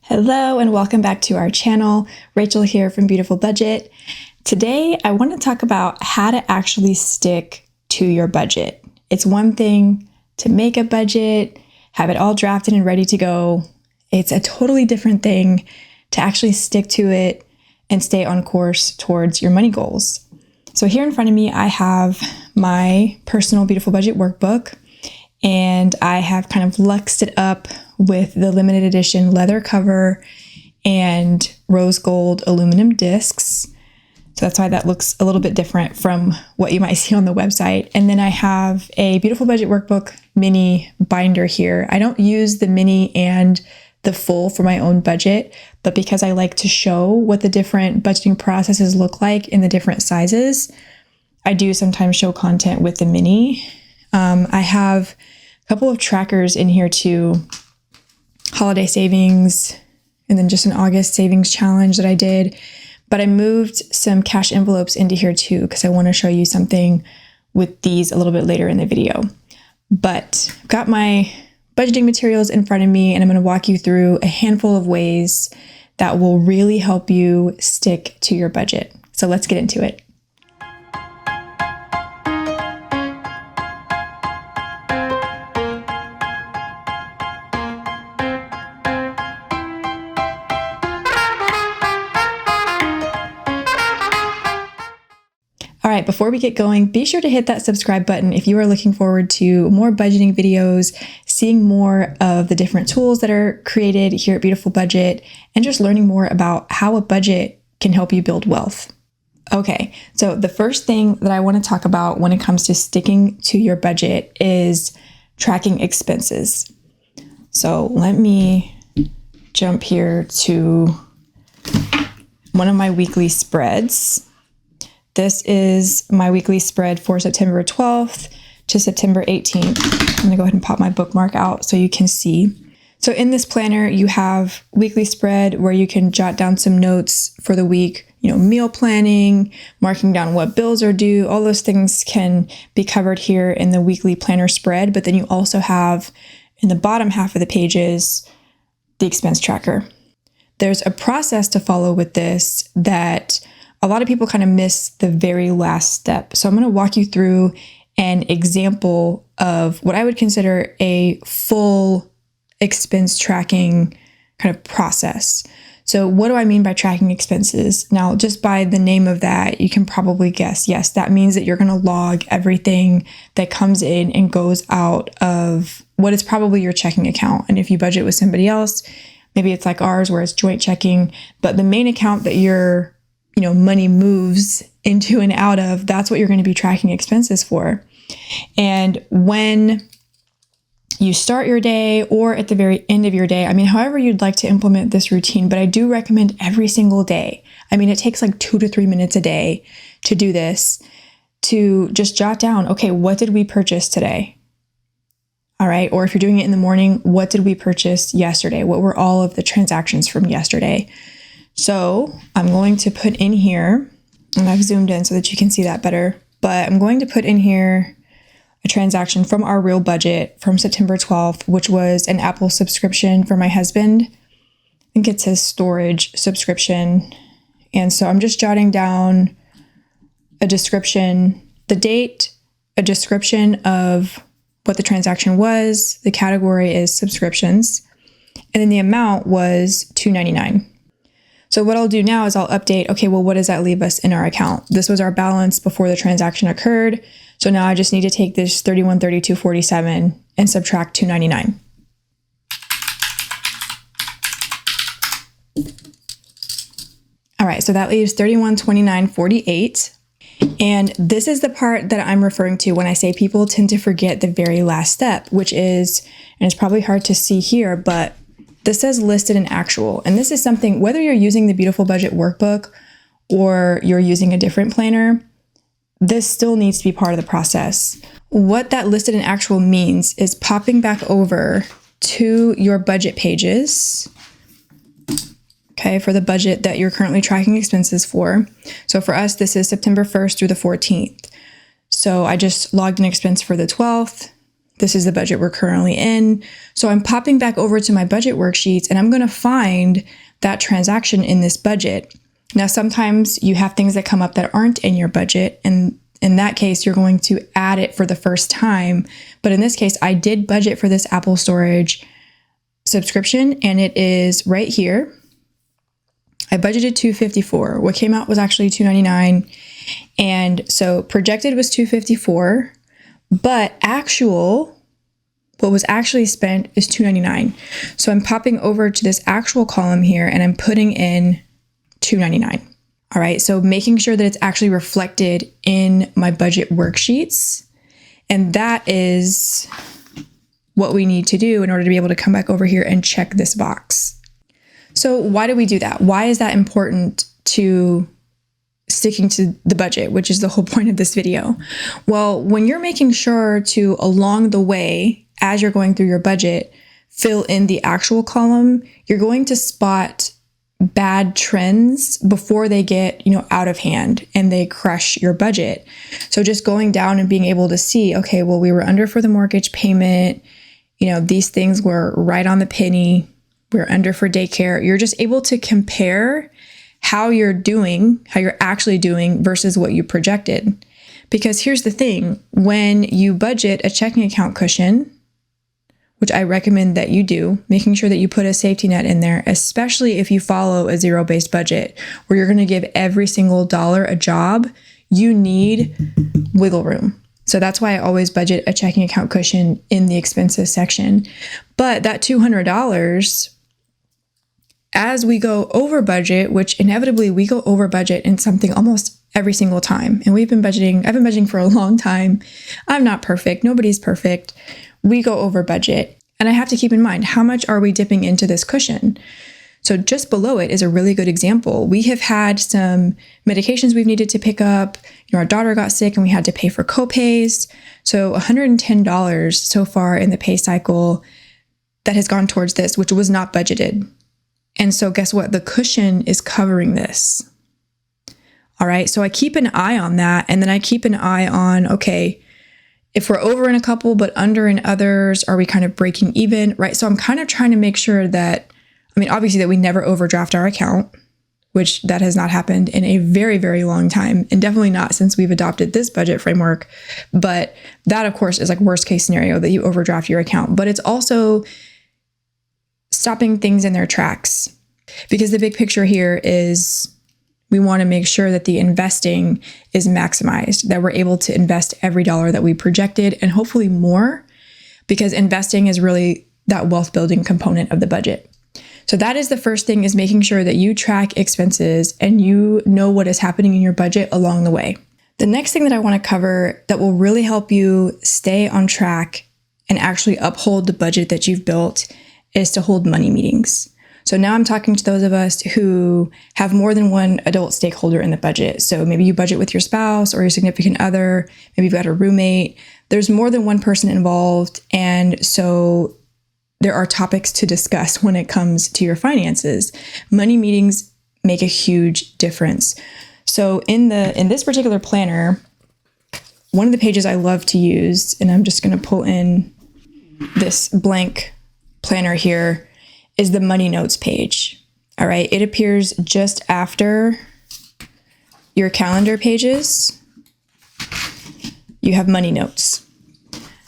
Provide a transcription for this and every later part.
Hello and welcome back to our channel. Rachel here from Beautiful Budget. Today I want to talk about how to actually stick to your budget. It's one thing to make a budget, have it all drafted and ready to go. It's a totally different thing to actually stick to it and stay on course towards your money goals. So here in front of me, I have my personal Beautiful Budget workbook, and I have kind of luxed it up with the limited edition leather cover and rose gold aluminum discs. So that's why that looks a little bit different from what you might see on the website. And then I have a Beautiful Budget workbook mini binder here. I don't use the mini and the full for my own budget, but because I like to show what the different budgeting processes look like in the different sizes, I do sometimes show content with the mini. I have a couple of trackers in here too, holiday savings, and then just an August savings challenge that I did. But I moved some cash envelopes into here too, because I want to show you something with these a little bit later in the video. But I've got my budgeting materials in front of me, and I'm going to walk you through a handful of ways that will really help you stick to your budget. So let's get into it. All right, before we get going, be sure to hit that subscribe button if you are looking forward to more budgeting videos, seeing more of the different tools that are created here at Beautiful Budget, and just learning more about how a budget can help you build wealth. Okay, so the first thing that I want to talk about when it comes to sticking to your budget is tracking expenses. So let me jump here to one of my weekly spreads. This is my weekly spread for September 12th to September 18th. I'm gonna go ahead and pop my bookmark out so you can see. So in this planner, you have weekly spread where you can jot down some notes for the week, meal planning, marking down what bills are due, all those things can be covered here in the weekly planner spread. But then you also have in the bottom half of the pages, the expense tracker. There's a process to follow with this that a lot of people kind of miss the very last step. So I'm going to walk you through an example of what I would consider a full expense tracking kind of process. So what do I mean by tracking expenses? Now, just by the name of that, you can probably guess, yes, that means that you're going to log everything that comes in and goes out of what is probably your checking account. And if you budget with somebody else, maybe it's like ours where it's joint checking, but the main account that your money moves into and out of, that's what you're going to be tracking expenses for. And when you start your day or at the very end of your day, however you'd like to implement this routine, but I do recommend every single day. It takes like 2 to 3 minutes a day to do this, to just jot down, okay, what did we purchase today? All right. Or if you're doing it in the morning, what did we purchase yesterday? What were all of the transactions from yesterday? So I'm going to put in here, and I've zoomed in so that you can see that better, but I'm going to put in here a transaction from our real budget from September 12th, which was an Apple subscription for my husband. I think it's his storage subscription. And so I'm just jotting down a description, the date, a description of what the transaction was. The category is subscriptions. And then the amount was $2.99. So what I'll do now is I'll update, okay, well, what does that leave us in our account? This was our balance before the transaction occurred. So now I just need to take this $31.32.47 and subtract $2.99. All right, so that leaves $31.29.48. And this is the part that I'm referring to when I say people tend to forget the very last step, which is, and it's probably hard to see here, but this says listed and actual. And this is something, whether you're using the Beautiful Budget workbook or you're using a different planner, this still needs to be part of the process. What that listed and actual means is popping back over to your budget pages, okay, for the budget that you're currently tracking expenses for. So for us, this is September 1st through the 14th. So I just logged an expense for the 12th, This is the budget we're currently in. So I'm popping back over to my budget worksheets and I'm going to find that transaction in this budget. Now, sometimes you have things that come up that aren't in your budget, and in that case, you're going to add it for the first time. But in this case, I did budget for this Apple storage subscription, and it is right here. I budgeted $254. What came out was actually $299. And so projected was $254, but what was actually spent is $299. So I'm popping over to this actual column here and I'm putting in $299. All right, so making sure that it's actually reflected in my budget worksheets. And that is what we need to do in order to be able to come back over here and check this box. So why do we do that? Why is that important to sticking to the budget, which is the whole point of this video? Well, when you're making sure to, along the way, as you're going through your budget, fill in the actual column, you're going to spot bad trends before they get, out of hand and they crush your budget. So just going down and being able to see, okay, well, we were under for the mortgage payment. These things were right on the penny. We're under for daycare. You're just able to compare how you're actually doing versus what you projected. Because here's the thing, when you budget a checking account cushion, which I recommend that you do, making sure that you put a safety net in there, especially if you follow a zero-based budget where you're going to give every single dollar a job, you need wiggle room. So that's why I always budget a checking account cushion in the expenses section. But that $200, as we go over budget, which inevitably we go over budget in something almost every single time. And I've been budgeting for a long time. I'm not perfect. Nobody's perfect. We go over budget. And I have to keep in mind, how much are we dipping into this cushion? So just below it is a really good example. We have had some medications we've needed to pick up. Our daughter got sick and we had to pay for co-pays. So $110 so far in the pay cycle that has gone towards this, which was not budgeted. And so guess what? The cushion is covering this. All right. So I keep an eye on that. And then I keep an eye on, okay, if we're over in a couple, but under in others, are we kind of breaking even? Right. So I'm kind of trying to make sure that, obviously that we never overdraft our account, which that has not happened in a very, very long time. And definitely not since we've adopted this budget framework. But that, of course, is like worst case scenario that you overdraft your account. But it's also stopping things in their tracks, because the big picture here is we want to make sure that the investing is maximized, that we're able to invest every dollar that we projected and hopefully more, because investing is really that wealth building component of the budget. So that is the first thing, is making sure that you track expenses and you know what is happening in your budget along the way. The next thing that I want to cover that will really help you stay on track and actually uphold the budget that you've built is to hold money meetings. So now I'm talking to those of us who have more than one adult stakeholder in the budget. So maybe you budget with your spouse or your significant other, maybe you've got a roommate. There's more than one person involved. And so there are topics to discuss when it comes to your finances. Money meetings make a huge difference. So in this particular planner, one of the pages I love to use, and I'm just going to pull in this blank planner here, is the money notes page. All right. It appears just after your calendar pages. You have money notes.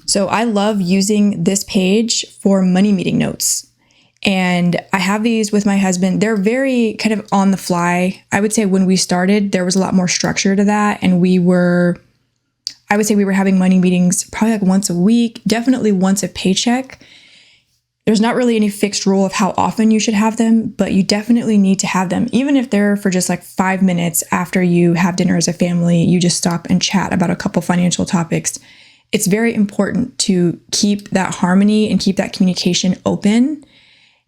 So I love using this page for money meeting notes. And I have these with my husband. They're very kind of on the fly. I would say when we started, there was a lot more structure to that. And I would say we were having money meetings probably like once a week, definitely once a paycheck. There's not really any fixed rule of how often you should have them, but you definitely need to have them. Even if they're for just like 5 minutes after you have dinner as a family, you just stop and chat about a couple financial topics. It's very important to keep that harmony and keep that communication open.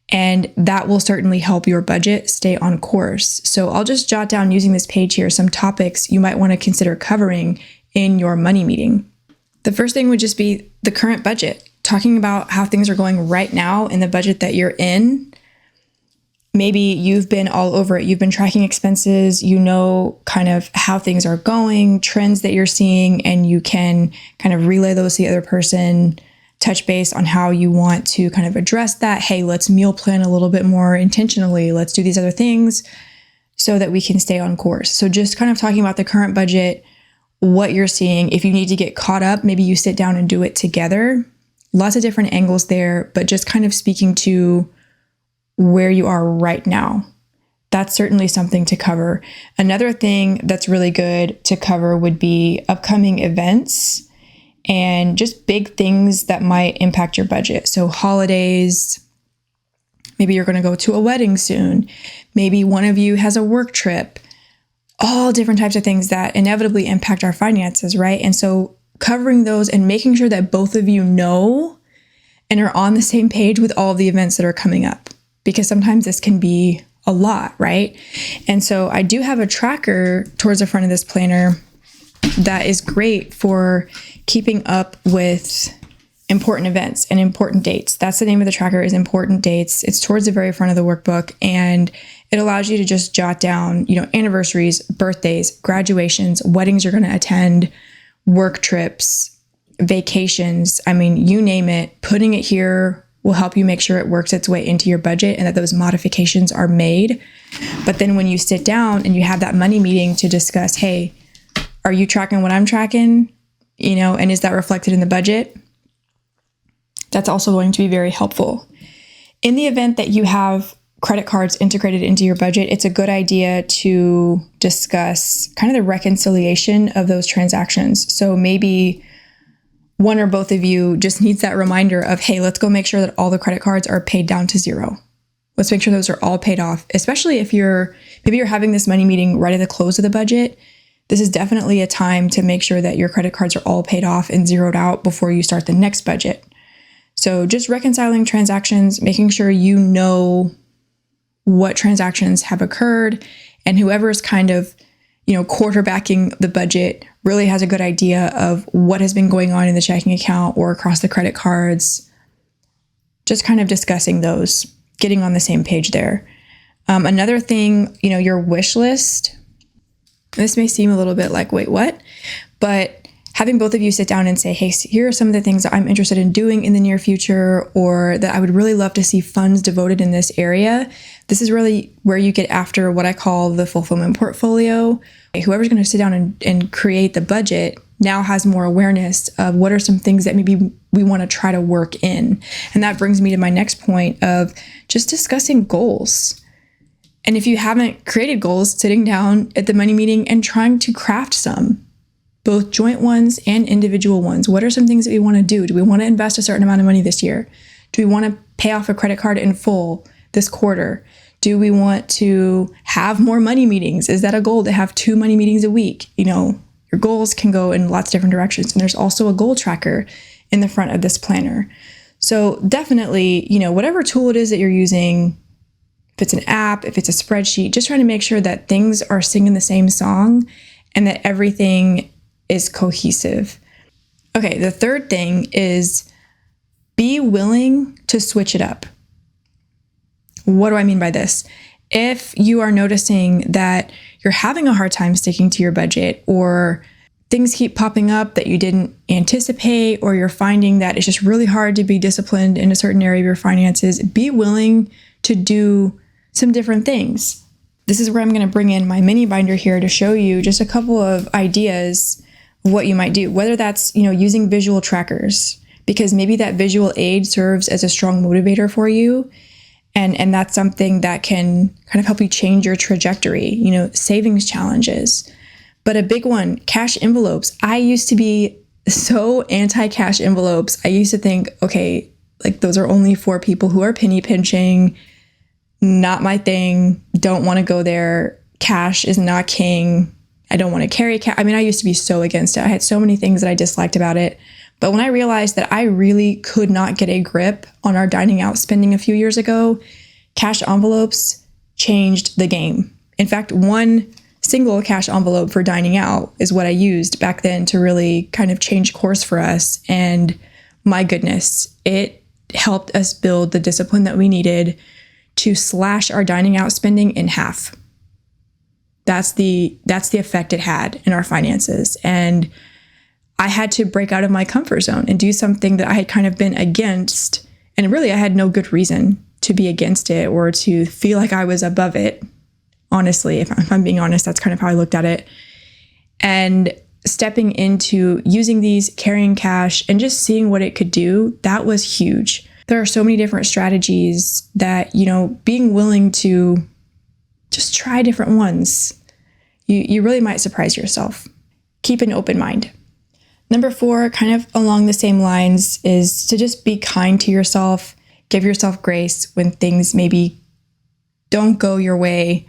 And that will certainly help your budget stay on course. So I'll just jot down, using this page here, some topics you might want to consider covering in your money meeting. The first thing would just be the current budget, talking about how things are going right now in the budget that you're in. Maybe you've been all over it. You've been tracking expenses. You know kind of how things are going, trends that you're seeing, and you can kind of relay those to the other person touch base on how you want to kind of address that. Hey, let's meal plan a little bit more intentionally. Let's do these other things so that we can stay on course. So just kind of talking about the current budget, what you're seeing. If you need to get caught up, maybe you sit down and do it together. Lots of different angles there, but just kind of speaking to where you are right now. That's certainly something to cover. Another thing that's really good to cover would be upcoming events and just big things that might impact your budget. So holidays, maybe you're going to go to a wedding soon. Maybe one of you has a work trip. All different types of things that inevitably impact our finances, right? And so covering those and making sure that both of you know and are on the same page with all of the events that are coming up, because sometimes this can be a lot, right? And so I do have a tracker towards the front of this planner that is great for keeping up with important events and important dates. That's the name of the tracker, is Important Dates. It's towards the very front of the workbook, and it allows you to just jot down, anniversaries, birthdays, graduations, weddings you're going to attend, work trips, vacations. I mean, you name it. Putting it here will help you make sure it works its way into your budget and that those modifications are made. But then when you sit down and you have that money meeting to discuss, hey, are you tracking what I'm tracking? And is that reflected in the budget? That's also going to be very helpful. In the event that you have credit cards integrated into your budget, it's a good idea to discuss kind of the reconciliation of those transactions. So maybe one or both of you just needs that reminder of, hey, let's go make sure that all the credit cards are paid down to zero. Let's make sure those are all paid off, especially if you're having this money meeting right at the close of the budget. This is definitely a time to make sure that your credit cards are all paid off and zeroed out before you start the next budget. So just reconciling transactions, making sure you know what transactions have occurred, and whoever is kind of, quarterbacking the budget really has a good idea of what has been going on in the checking account or across the credit cards. Just kind of discussing those, getting on the same page there. Another thing, your wish list. This may seem a little bit like, wait, what? But having both of you sit down and say, hey, here are some of the things that I'm interested in doing in the near future, or that I would really love to see funds devoted in this area. This is really where you get after what I call the fulfillment portfolio. Whoever's going to sit down and create the budget now has more awareness of what are some things that maybe we want to try to work in. And that brings me to my next point of just discussing goals. And if you haven't created goals, sitting down at the money meeting and trying to craft some, both joint ones and individual ones. What are some things that we want to do? Do we want to invest a certain amount of money this year? Do we want to pay off a credit card in full this quarter? Do we want to have more money meetings? Is that a goal to have 2 money meetings a week? Your goals can go in lots of different directions. And there's also a goal tracker in the front of this planner. So definitely, whatever tool it is that you're using, if it's an app, if it's a spreadsheet, just trying to make sure that things are singing the same song and that everything is cohesive. Okay, the third thing is be willing to switch it up. What do I mean by this? If you are noticing that you're having a hard time sticking to your budget, or things keep popping up that you didn't anticipate, or you're finding that it's just really hard to be disciplined in a certain area of your finances, be willing to do some different things. This is where I'm going to bring in my mini binder here to show you just a couple of ideas of what you might do, whether that's, using visual trackers, because maybe that visual aid serves as a strong motivator for you. And that's something that can kind of help you change your trajectory, savings challenges. But a big one, cash envelopes. I used to be so anti-cash envelopes. I used to think, okay, like those are only for people who are penny pinching. Not my thing. Don't want to go there. Cash is not king. I don't want to carry cash. I used to be so against it. I had so many things that I disliked about it. But when I realized that I really could not get a grip on our dining out spending a few years ago, cash envelopes changed the game. In fact, one single cash envelope for dining out is what I used back then to really kind of change course for us. And my goodness, it helped us build the discipline that we needed to slash our dining out spending in half. That's the effect it had in our finances. And I had to break out of my comfort zone and do something that I had kind of been against. And really, I had no good reason to be against it or to feel like I was above it. Honestly, if I'm being honest, that's kind of how I looked at it. And stepping into using these, carrying cash, and just seeing what it could do, that was huge. There are so many different strategies that, being willing to just try different ones, you really might surprise yourself. Keep an open mind. Number 4, kind of along the same lines, is to just be kind to yourself. Give yourself grace when things maybe don't go your way,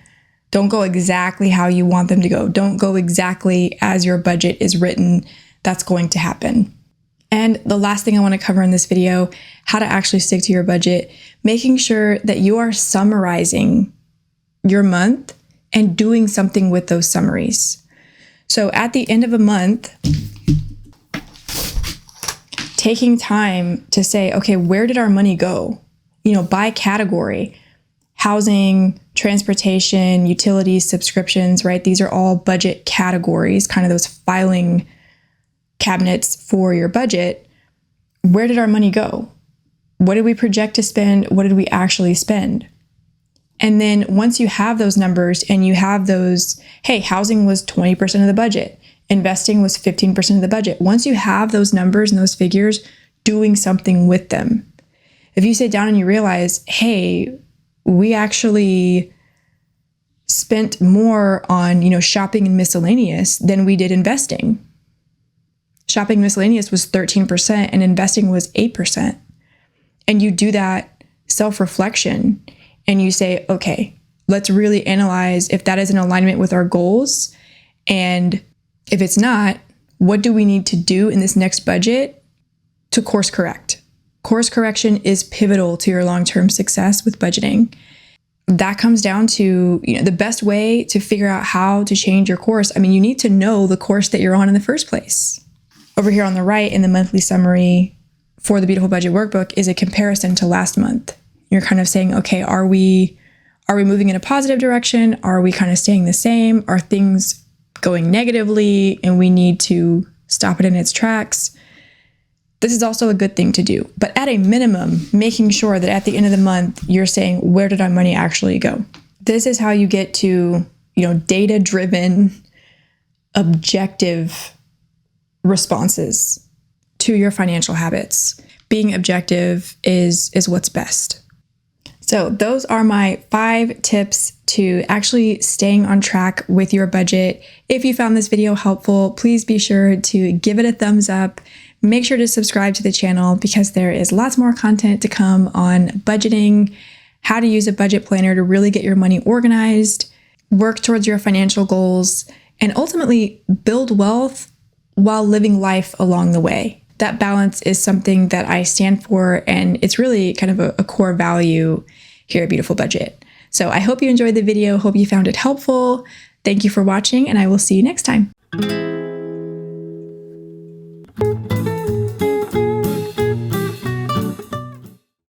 don't go exactly how you want them to go, don't go exactly as your budget is written. That's going to happen. And the last thing I want to cover in this video, how to actually stick to your budget, making sure that you are summarizing your month and doing something with those summaries. So at the end of a month, taking time to say, okay, where did our money go? By category: housing, transportation, utilities, subscriptions, right? These are all budget categories, kind of those filing cabinets for your budget. Where did our money go? What did we project to spend? What did we actually spend? And then once you have those numbers and you have those, hey, housing was 20% of the budget, investing was 15% of the budget. Once you have those numbers and those figures, doing something with them. If you sit down and you realize, hey, we actually spent more on, shopping and miscellaneous than we did investing. Shopping miscellaneous was 13% and investing was 8%. And you do that self-reflection and you say, okay, let's really analyze if that is in alignment with our goals. And if it's not, what do we need to do in this next budget to course correct? Course correction is pivotal to your long-term success with budgeting. That comes down to, the best way to figure out how to change your course. You need to know the course that you're on in the first place. Over here on the right in the monthly summary for the Beautiful Budget Workbook is a comparison to last month. You're kind of saying, okay, are we moving in a positive direction? Are we kind of staying the same? Are things going negatively and we need to stop it in its tracks? This is also a good thing to do. But at a minimum, making sure that at the end of the month, you're saying, where did our money actually go? This is how you get to, data-driven, objective responses to your financial habits. Being objective is what's best. So those are my 5 tips to actually staying on track with your budget. If you found this video helpful, please be sure to give it a thumbs up. Make sure to subscribe to the channel because there is lots more content to come on budgeting, how to use a budget planner to really get your money organized, work towards your financial goals, and ultimately build wealth while living life along the way. That balance is something that I stand for, and it's really kind of a core value here at Beautiful Budget. So I hope you enjoyed the video. Hope you found it helpful. Thank you for watching, and I will see you next time.